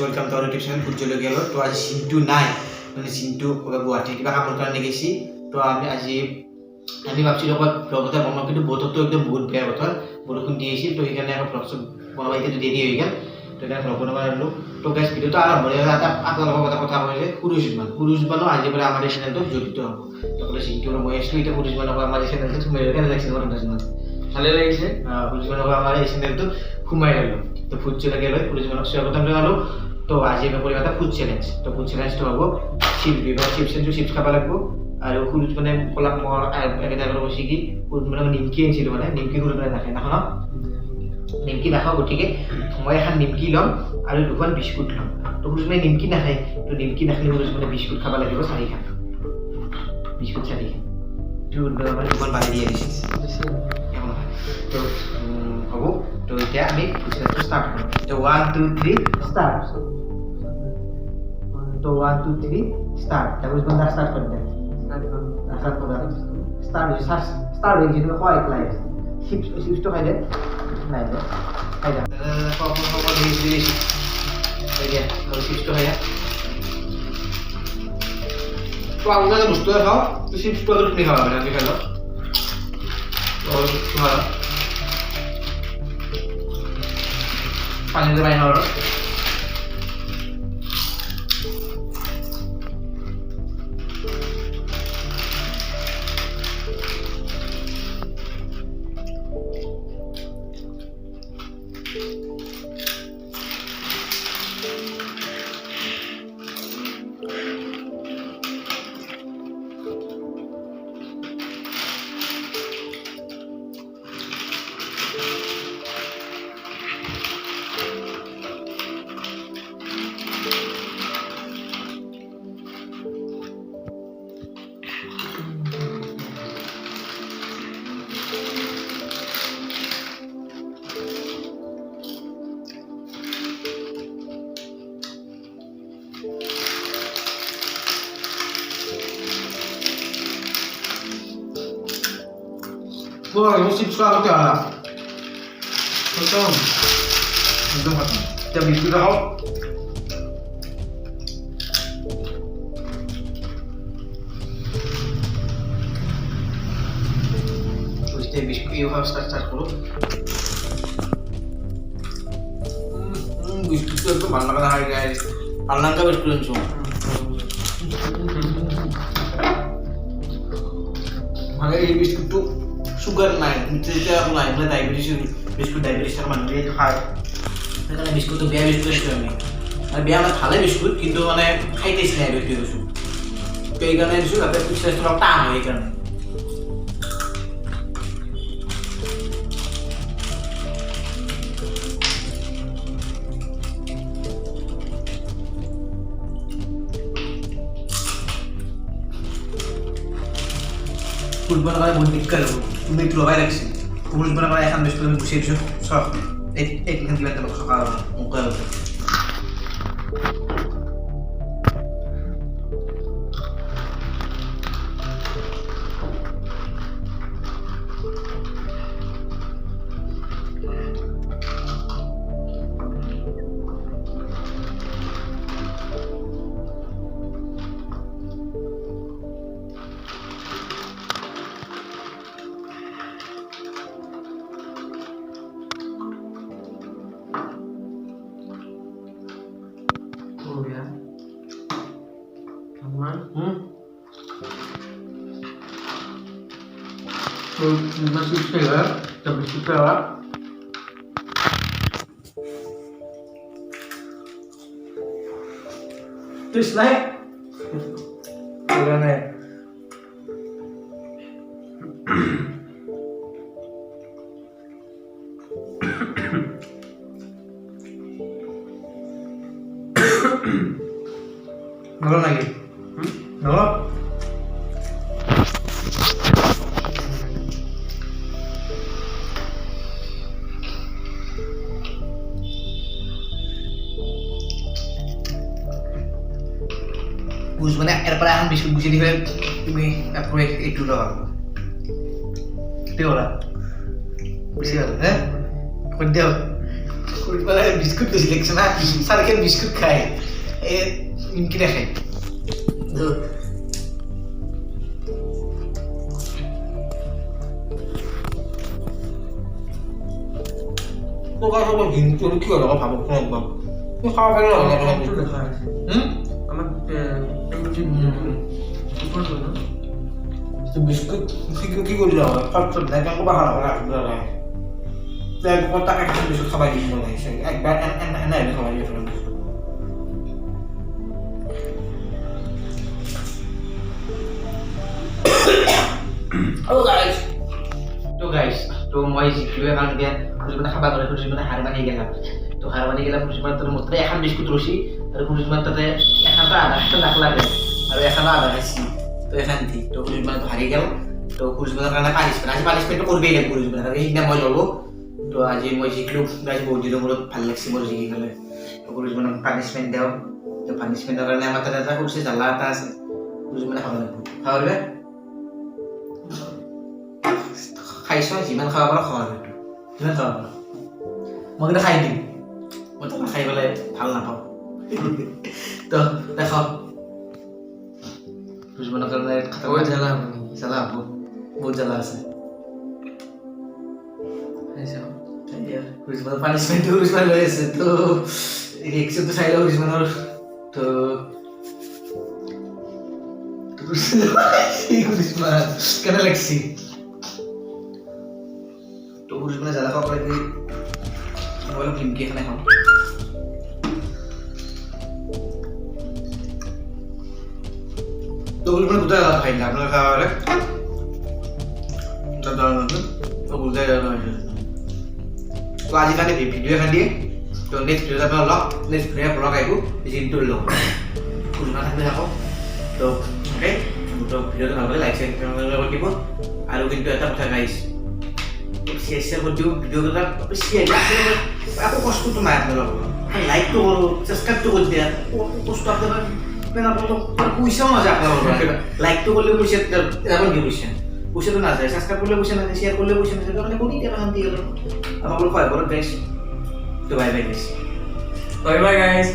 Welcome to our YouTube channel food জলকীয়া। তো আজি চিন্তু নাই, মানে চিন্তু গুৱাহাটী কিবা কামৰ কাৰণে গেছি। তো আমি ভাবছিলো ব্লগ এটা বনাওঁ, কিন্তু বতৰটো একদম বহুত বেয়া বতৰ, বৰষুণ দি আহিছিল। তো সেইকাৰণে আকৌ ব্লগ চব বনাব এতিয়া দেৰি হৈ গ'ল। তো সেইকাৰণে ব্লগ বনাব পাৰিলোঁ। তো গাইজ ভিডিঅ'টো আৰম্ভ হ'লে আপোনালোকৰ কথা কৈছে সুৰুজবানো আজিৰ পৰা আমাৰ এই চেনেলটো জড়িত হ'ব। তো ক'লে চিন্তু মই আছিলোঁ, এতিয়া সুৰুজবানক আমাৰ এই চেনেলটো সোমাই কেনে লাগিছিল ভালে লাগিছে। সুৰুজবানক আমাৰ এই চেনেলটো সোমাই ল'লোঁ। তো ফুড জলকীয়া লৈ সুৰুজবানক স্বাগতম জনালোঁ। তো আজি আমি কৰিম এটা ফুড চেলেঞ্জ। তো ফুড চেলেঞ্জটো হ'ব চিপছ খাব লাগিব। আৰু সুৰুজ মানে কলাক মই একেটা কৈছে কি মানে নিমকি আনিছিলোঁ, মানে নিমকি সুৰুজ মানে নাখায় নাখাওঁ নিমকি নাখাওঁ, গতিকে মই এখন নিমকি ল'ম আৰু দুখন বিস্কুট ল'ম। তো সুৰুজ মানে নিমকি নাখায়, তো নিমকি নাখালে সুৰুজ মানে বিস্কুট খাব লাগিব 4খান, বিস্কুট 4খান। তো মানে দুখন বান্ধি দিয়ে দিছে। তো হ'ব। তো এতিয়া আমি ফুড ষ্টাৰ্ট কৰিম। তো 1 2 3 ষ্টাৰ্ট। তো 1 2 3 ষ্টাৰ্ট। তারপর বন্ধ স্টার্ট করে দেন। স্টার্ট করে স্টার্ট হয়ে গেছে, হয় ক্লাইভ চিপস তো খাই দে, নাই দে খাই দে সব দিয়েছি খাই দে, চিপস তো খাই দে। তো আপনারা বস্তু খাও, তো চিপস তো তুমি খাওয়া হবে, আমি খাইলো তোমার পানিতে বাইনা হলো। Wah, ini chips banget ya. Betul. Betul banget. Jam itu dah. Terus dia biskuit itu harus start dulu. Biskuit itu mana kan hari guys. Alang ka biskuit itu. Mana ini biskuit itu sugar নাই, মিঠা নাই, মানে diabetes biscuit ডায়াবেটিসের মানুষ খায়, সেইকাৰণে বিস্কুটটো বেয়া বিস্কুট আনিছোঁ আমি। আৰু বেয়া মানে ভালে বিস্কুট, কিন্তু মানে খাইতে ইচ্ছা নাই ব্যক্তি কৈছোঁ। তো এইকাৰণে দিছোঁ যাতে ফুটচাইজটো অলপ টান হয়, সেইকাৰণে। ফুড বনাবলৈ বহুত দিগদাৰ হ'ব। তুমি লগাই ৰাখিছে ফুল বনাব এখন বস্তু আমি গুছিয়ে দিছোঁ চব এইখন কিবা এটা থকা মুখা হৈছে। Ya, aman. Masih segar, tapi segar. Terus naik, naik. Nol lagi, nol. Bus mana? Erpara yang biskuit gusi di film ini aku itu loh. Itu lah. Gusi lah, Kau মানে বিস্কুট বেশি দেখছে না সারকে বিস্কুট খায় এ নিমকি না খায় তো তোকার সব হিংসু কি হলো ভাবো কোন একবার তুই খাওয়া গেল না একটু দেখা আছে আমার বিস্কুট কি করলি হবে সব না কেন বাহার হবে না তাই কত টাকা কিছু বিস্কুট খাবার দিই মনে হয় একবার না এনে খাবার দিয়ে ফেললাম তো গাইস তো মই জিকিও এখন দিয়া খুঁজে খাবার করে খুঁজে হার বানিয়ে গেলাম তো হার বানিয়ে গেলাম খুঁজে তো মাত্র এখন বিস্কুট রসি আর খুঁজে তাতে এখানটা আধা লাখ লাগে আর এখানে আধা খাইছি তো এখান থেকে তো খুঁজে তো হারিয়ে গেল তো খুঁজে কারণে পানিশমেন্ট আজ পানিশমেন্ট করবেই না খুঁজে আর এইদিনা মই ল'ব তো আজি মই জিকিলো গাইজ বহুত দিনৰ মূৰত ভাল লাগছে মোৰ জিকি গ'লে তো খুঁজে পানিশমেন্ট দেও তো পানিশমেন্টৰ কাৰণে আমাৰ তাতে এটা খুঁজে জ্বালা এটা আছে খুঁজে খাব লাগিব খাবলৈ খাইছো যিমান খাব পাৰো খাব লাগিব যিমান খাব পাৰো মই কিন্তু খাই দিম মই তো খাই পেলাই ভাল নাপাওঁ তো দেখ দুশ্মনৰ কাৰণে বহুত জ্বালা জ্বালা হ'ব বহুত জ্বালা আছে দুশ্মনৰ পানিশমেণ্টটো দুশ্মন লৈ আছে তো ৰিয়েকশ্যনটো চাই লওঁ দুশ্মনৰ তো দুশ্মন কেনে লাগছি তো দুশ্মনে জ্বালা খাব পাৰে কি মই অলপ নিমকি এখানে খাওঁ তো দুশ্মনে গোটাই জ্বালা খাই দিলে আপোনালোকে খাব পাৰে তো গোটাই জ্বালা খাইছে তো আজিকালি ভিডিঅ' এখন দিয়ে তো নেক্সট ভিডিঅ'ত আপোনাৰ লগ নেক্সট ভিডিঅ' ব্লগ আহিব যিটো লগ খুজনা থাকিলে থাকক তো অ'কে তো ভিডিঅ'টো ভাল লাগে লাইক শ্বেয়াৰ দিব আৰু কিন্তু এটা কথা গাইছ শ্বেয়াৰ কৰি দিওঁ ভিডিঅ'কেইটা শ্বেয়াৰ একো কষ্টটো নাই আপোনালোকৰ লাইকটো কৰোঁ ছাবস্ক্ৰাইবটো কৰি দিয়া কষ্ট আপোনাৰ পইচাও নাযায় আপোনালোকৰ লাইকটো কৰিলে পইচা এবাৰ দি পইচাটো নাযায় ছাবস্ক্ৰাইব কৰিলে পইচা নাযায় শ্বেয়াৰ কৰিলে পইচা নাযায় কাৰণে কৰি দিয়া শান্তি অলপ আমাক সহায় কৰক গাইছ তো বাই বাই গাইছ বাই বাই গাইজ